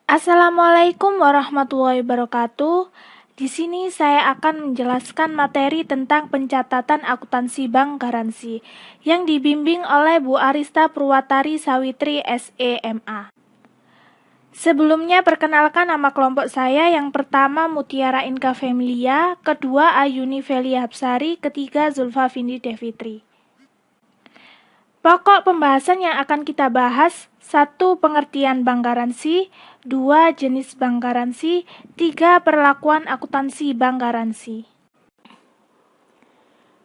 Assalamualaikum warahmatullahi wabarakatuh. Di sini saya akan menjelaskan materi tentang pencatatan akuntansi bank garansi yang dibimbing oleh Bu Arista Purwatari Sawitri SEMA. Sebelumnya perkenalkan nama kelompok saya. Yang pertama Mutiara Inka Familia, kedua Ayuni Felia Hapsari, ketiga Zulfa Vindi Devitri. Pokok pembahasan yang akan kita bahas: 1. Pengertian bank garansi, 2. Jenis bank garansi, 3. Perlakuan akuntansi bank garansi.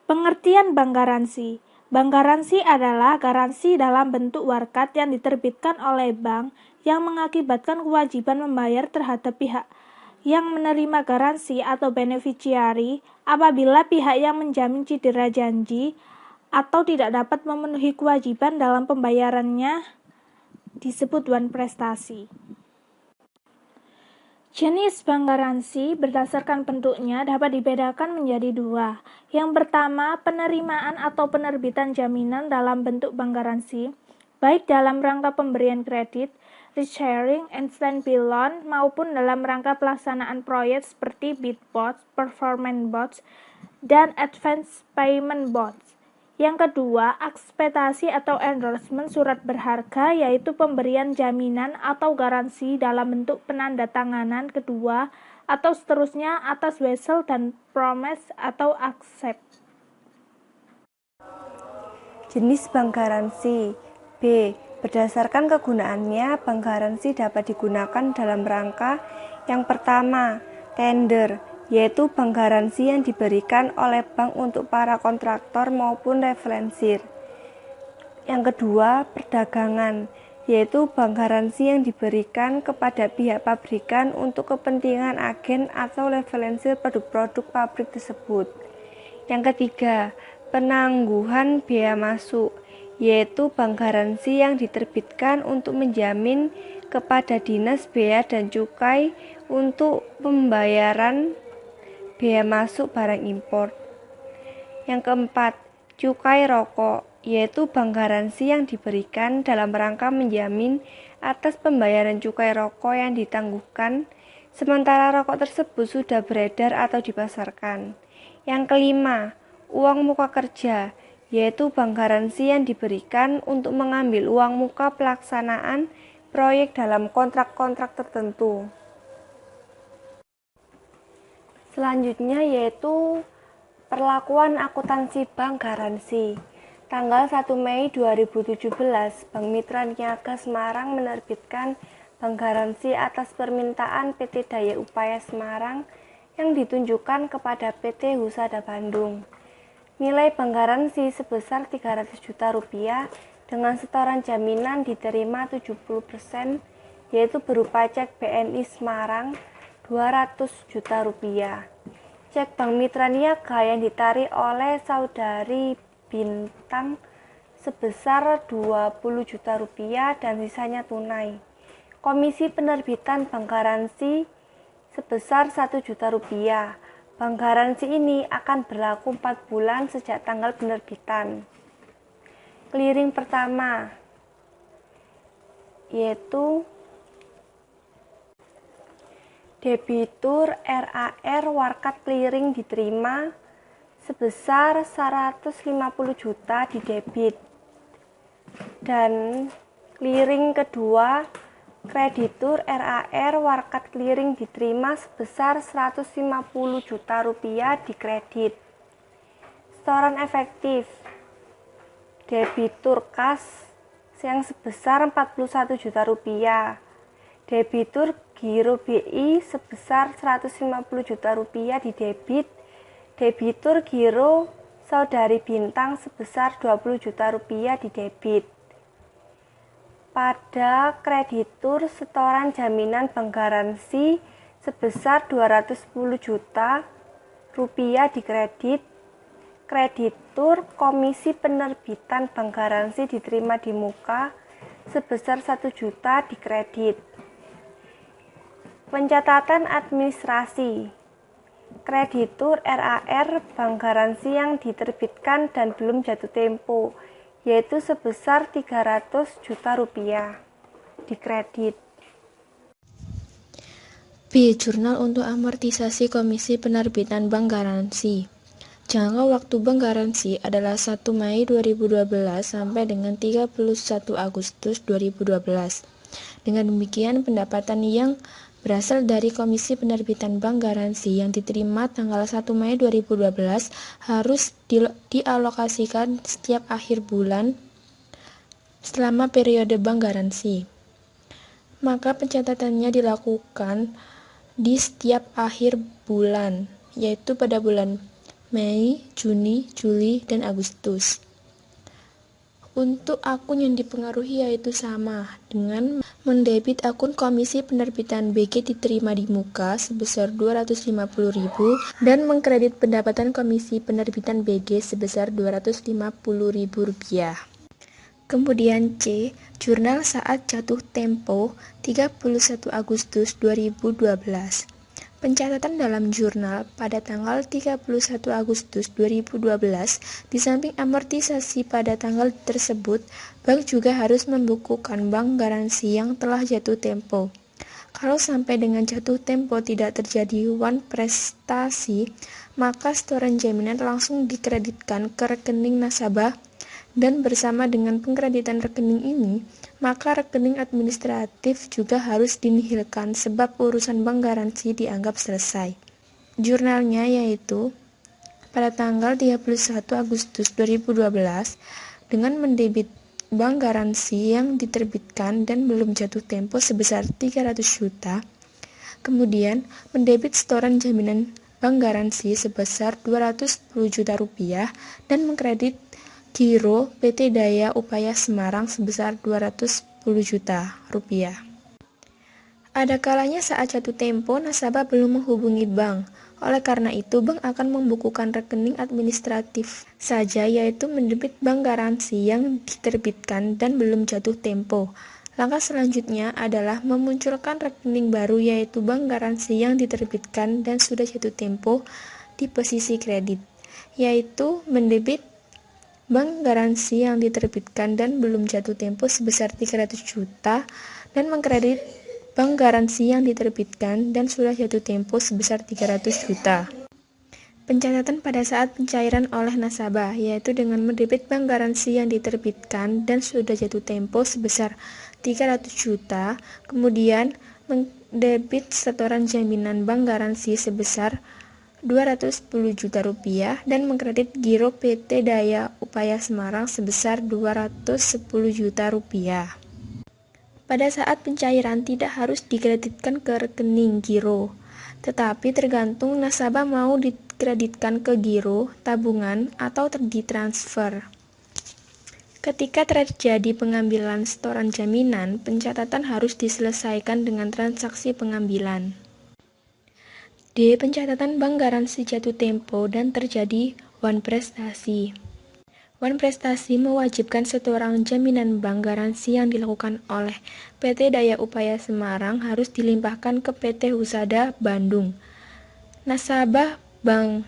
Pengertian bank garansi. Bank garansi adalah garansi dalam bentuk warkat yang diterbitkan oleh bank yang mengakibatkan kewajiban membayar terhadap pihak yang menerima garansi atau beneficiary apabila pihak yang menjamin cedera janji atau tidak dapat memenuhi kewajiban dalam pembayarannya disebut wan prestasi. Jenis bank garansi berdasarkan bentuknya dapat dibedakan menjadi dua. Yang pertama, penerimaan atau penerbitan jaminan dalam bentuk bank garansi, baik dalam rangka pemberian kredit, risk sharing, and standby loan, maupun dalam rangka pelaksanaan proyek seperti bid bonds, performance bonds, dan advance payment bonds. Yang kedua, ekspektasi atau endorsement surat berharga, yaitu pemberian jaminan atau garansi dalam bentuk penandatanganan kedua atau seterusnya atas wesel dan promise atau accept. Jenis bank garansi. B. Berdasarkan kegunaannya, bank garansi dapat digunakan dalam rangka yang pertama, tender, yaitu bank garansi yang diberikan oleh bank untuk para kontraktor maupun referensir. Yang kedua, perdagangan, yaitu bank garansi yang diberikan kepada pihak pabrikan untuk kepentingan agen atau referensir produk-produk pabrik tersebut. Yang ketiga, penangguhan biaya masuk, yaitu bank garansi yang diterbitkan untuk menjamin kepada Dinas Bea dan Cukai untuk pembayaran biaya masuk barang impor. Yang keempat, cukai rokok, yaitu bank garansi yang diberikan dalam rangka menjamin atas pembayaran cukai rokok yang ditangguhkan sementara rokok tersebut sudah beredar atau dipasarkan. Yang kelima, uang muka kerja, yaitu bank garansi yang diberikan untuk mengambil uang muka pelaksanaan proyek dalam kontrak-kontrak tertentu. Selanjutnya yaitu perlakuan akuntansi bank garansi. Tanggal 1 Mei 2017, Bank Mitra Niaga Semarang menerbitkan bank garansi atas permintaan PT Daya Upaya Semarang yang ditunjukkan kepada PT Husada Bandung. Nilai bank garansi sebesar Rp300 juta dengan setoran jaminan diterima 70%, yaitu berupa cek BNI Semarang Rp200 juta. Cek Bank Mitra Niaga yang ditarik oleh Saudari Bintang sebesar Rp20 juta dan sisanya tunai. Komisi penerbitan bank garansi sebesar Rp1 juta. Bank garansi ini akan berlaku 4 bulan sejak tanggal penerbitan. Clearing pertama yaitu debitur RAR warkat clearing diterima sebesar 150 juta di debit. Dan clearing kedua, kreditur RAR warkat clearing diterima sebesar 150 juta di kredit. Setoran efektif debitur kas yang sebesar 41 juta debitur giro BI sebesar 150 juta di debit, debitur giro Saudari Bintang sebesar 20 juta di debit. Pada kreditur setoran jaminan bank garansi sebesar 210 juta di kredit, kreditur komisi penerbitan bank garansi diterima di muka sebesar 1 juta di kredit. Pencatatan administrasi kreditur RAR bank garansi yang diterbitkan dan belum jatuh tempo, yaitu sebesar Rp300 juta di kredit. B. Jurnal untuk amortisasi Komisi Penerbitan Bank Garansi. Jangka waktu bank garansi adalah 1 Mei 2012 sampai dengan 31 Agustus 2012. Dengan demikian, pendapatan yang berasal dari Komisi Penerbitan Bank Garansi yang diterima tanggal 1 Mei 2012 harus dialokasikan setiap akhir bulan selama periode bank garansi. Maka pencatatannya dilakukan di setiap akhir bulan, yaitu pada bulan Mei, Juni, Juli, dan Agustus. Untuk akun yang dipengaruhi yaitu sama dengan mendebit akun Komisi Penerbitan BG diterima di muka sebesar Rp250.000 dan mengkredit pendapatan Komisi Penerbitan BG sebesar Rp250.000. Kemudian C. Jurnal saat jatuh tempo 31 Agustus 2012. Pencatatan dalam jurnal pada tanggal 31 Agustus 2012, di samping amortisasi pada tanggal tersebut, bank juga harus membukukan bank garansi yang telah jatuh tempo. Kalau sampai dengan jatuh tempo tidak terjadi wan prestasi, maka setoran jaminan langsung dikreditkan ke rekening nasabah, dan bersama dengan pengkreditan rekening ini, maka rekening administratif juga harus dinihilkan sebab urusan bank garansi dianggap selesai. Jurnalnya yaitu pada tanggal 31 Agustus 2012 dengan mendebit bank garansi yang diterbitkan dan belum jatuh tempo sebesar 300 juta, kemudian mendebit setoran jaminan bank garansi sebesar 210 juta rupiah dan mengkredit giro PT Daya Upaya Semarang sebesar 210 juta rupiah. Ada kalanya saat jatuh tempo nasabah belum menghubungi bank. Oleh karena itu, bank akan membukukan rekening administratif saja, yaitu mendebit bank garansi yang diterbitkan dan belum jatuh tempo. Langkah selanjutnya adalah memunculkan rekening baru, yaitu bank garansi yang diterbitkan dan sudah jatuh tempo di posisi kredit, yaitu mendebit bank garansi yang diterbitkan dan belum jatuh tempo sebesar 300 juta dan mengkredit bank garansi yang diterbitkan dan sudah jatuh tempo sebesar 300 juta. Pencatatan pada saat pencairan oleh nasabah, yaitu dengan mendebit bank garansi yang diterbitkan dan sudah jatuh tempo sebesar 300 juta, kemudian mendebit setoran jaminan bank garansi sebesar 210 juta rupiah dan mengkredit giro PT Daya Upaya Semarang sebesar 210 juta rupiah. Pada saat pencairan tidak harus dikreditkan ke rekening giro, tetapi tergantung nasabah mau dikreditkan ke giro, tabungan, atau ditransfer. Ketika terjadi pengambilan setoran jaminan, pencatatan harus diselesaikan dengan transaksi pengambilan. D. Pencatatan bank garansi jatuh tempo dan terjadi wan prestasi. Wan prestasi mewajibkan setoran jaminan bank garansi yang dilakukan oleh PT Daya Upaya Semarang harus dilimpahkan ke PT Husada Bandung, nasabah Bank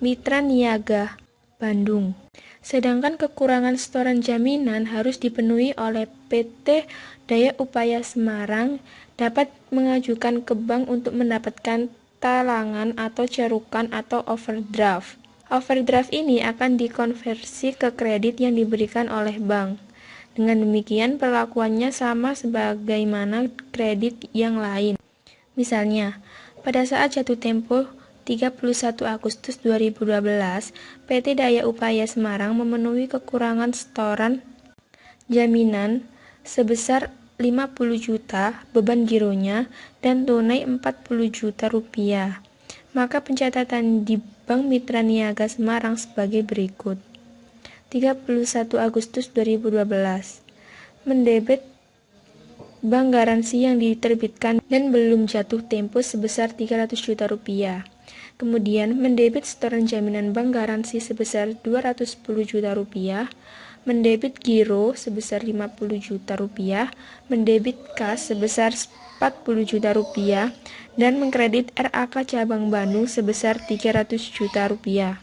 Mitra Niaga Bandung. Sedangkan kekurangan setoran jaminan harus dipenuhi oleh PT Daya Upaya Semarang dapat mengajukan ke bank untuk mendapatkan talangan atau cerukan atau overdraft. Overdraft ini akan dikonversi ke kredit yang diberikan oleh bank. Dengan demikian perlakuannya sama sebagaimana kredit yang lain. Misalnya, pada saat jatuh tempo 31 Agustus 2012, PT Daya Upaya Semarang memenuhi kekurangan setoran jaminan sebesar 50 juta beban gironya dan tunai 40 juta rupiah. Maka pencatatan di Bank Mitra Niaga Semarang sebagai berikut. 31 Agustus 2012. Mendebit bank garansi yang diterbitkan dan belum jatuh tempo sebesar 300 juta rupiah. Kemudian mendebit setoran jaminan bank garansi sebesar 210 juta rupiah. Mendebit giro sebesar 50 juta rupiah, mendebit kas sebesar 40 juta rupiah, dan mengkredit RAK Cabang Bandung sebesar 300 juta rupiah.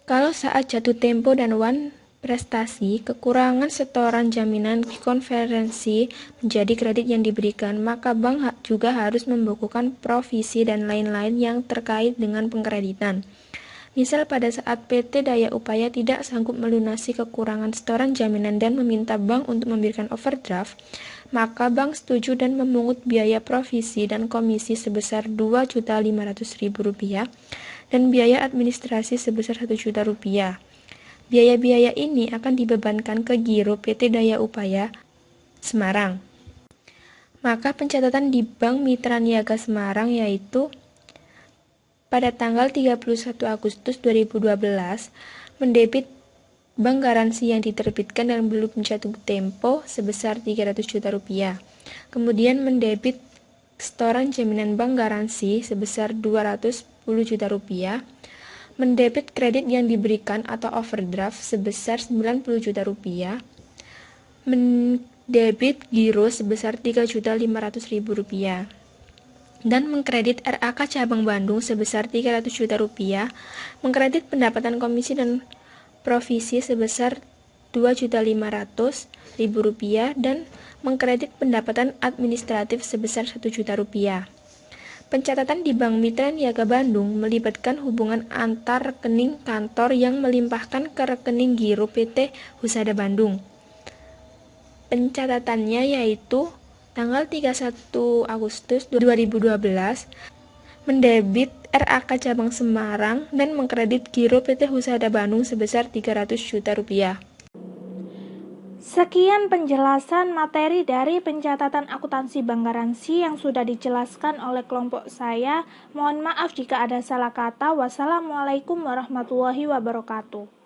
Kalau saat jatuh tempo dan wan prestasi, kekurangan setoran jaminan konverensi menjadi kredit yang diberikan, maka bank juga harus membukukan provisi dan lain-lain yang terkait dengan pengkreditan. Misal pada saat PT Daya Upaya tidak sanggup melunasi kekurangan setoran jaminan dan meminta bank untuk memberikan overdraft, maka bank setuju dan memungut biaya provisi dan komisi sebesar Rp2.500.000 dan biaya administrasi sebesar Rp1.000.000. Biaya-biaya ini akan dibebankan ke giro PT Daya Upaya Semarang. Maka pencatatan di Bank Mitra Niaga Semarang yaitu pada tanggal 31 Agustus 2012 mendebit bank garansi yang diterbitkan dan belum jatuh tempo sebesar Rp300 juta. Kemudian mendebit setoran jaminan bank garansi sebesar Rp210 juta. Mendebit kredit yang diberikan atau overdraft sebesar Rp90 juta, mendebit giro sebesar Rp3.500.000, dan mengkredit RAK Cabang Bandung sebesar Rp300 juta, mengkredit pendapatan komisi dan provisi sebesar Rp2.500.000, dan mengkredit pendapatan administratif sebesar Rp1 juta. Pencatatan di Bank Mitra Niaga Bandung melibatkan hubungan antar rekening kantor yang melimpahkan ke rekening giro PT Husada Bandung. Pencatatannya yaitu tanggal 31 Agustus 2012 mendebit RAK Cabang Semarang dan mengkredit giro PT Husada Bandung sebesar Rp300 juta. Sekian penjelasan materi dari pencatatan akuntansi bank garansi yang sudah dijelaskan oleh kelompok saya. Mohon maaf jika ada salah kata. Wassalamualaikum warahmatullahi wabarakatuh.